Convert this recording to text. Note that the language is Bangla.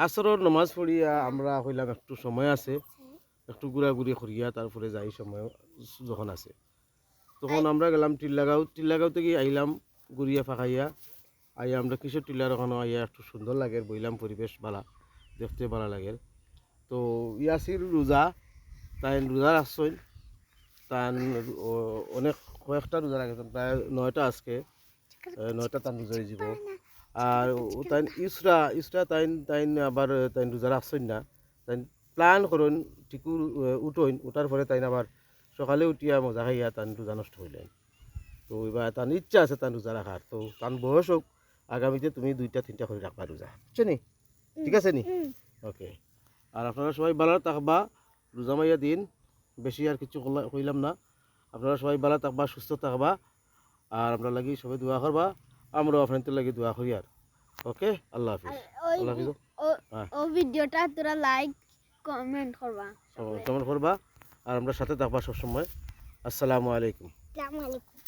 আসরের নামাজ পড়িয়া আমরা কইলাম একটু সময় আছে, একটু ঘোরাঘুরি করিয়া তারপরে যাই সময় যখন আছে। তখন আমরা গেলাম টিল্লাগাঁও। টিল্লাগাঁও থেকে আইলাম ঘুরিয়া ফাঁকাইয়া। আইয়া আমরা কিশোর টিল্লার ওখানে আইয়া একটু সুন্দর লাগে, বইলাম পরিবেশ ভালা, দেখতে ভালো লাগে। তো ইয়াসির রোজা, তাই রোজা রাখছই, তান অনেক কয়েকটা রোজা রাখছেন, প্রায় 9টা আজকে, 9টা তান রোজা হয়ে যাব। আর তাই ইসরা ইসরা তাইন আবার তাইন রোজা রাখছই না, তাই প্ল্যান করুন ঠিকু উঠইন, উঠার পরে তাইন আবার সকালে উঠিয়া মজা খাইয়া তান রোজা নষ্ট হইলেন। তো এবার তার ইচ্ছা আছে তার রোজা রাখার, তো তার বয়স হোক, আগামীতে তুমি 2টা 3টা করে রাখবা রোজা, বুঝছো নি? ঠিক আছে নি? ওকে। আর আপনারা সবাই ভালো থাকবা, রোজা মাইয়া দিন, বেশি আর কিছু কইলাম না। আপনারা সবাই ভালো থাকবা, সুস্থ থাকবা, আর আমরা লাগি সবাই দোয়া করবা, আমরাও আপনাদের লাগি দোয়া করি। আর ওকে, আল্লাহ হাফিজ। আল্লাহ হাফিজ। হ্যাঁ, ও ভিডিওটা তোরা লাইক কমেন্ট করবা। কেমন করবা, আর আমরা সাথে থাকবা সবসময়। আসসালামু আলাইকুম। আসসালামু আলাইকুম।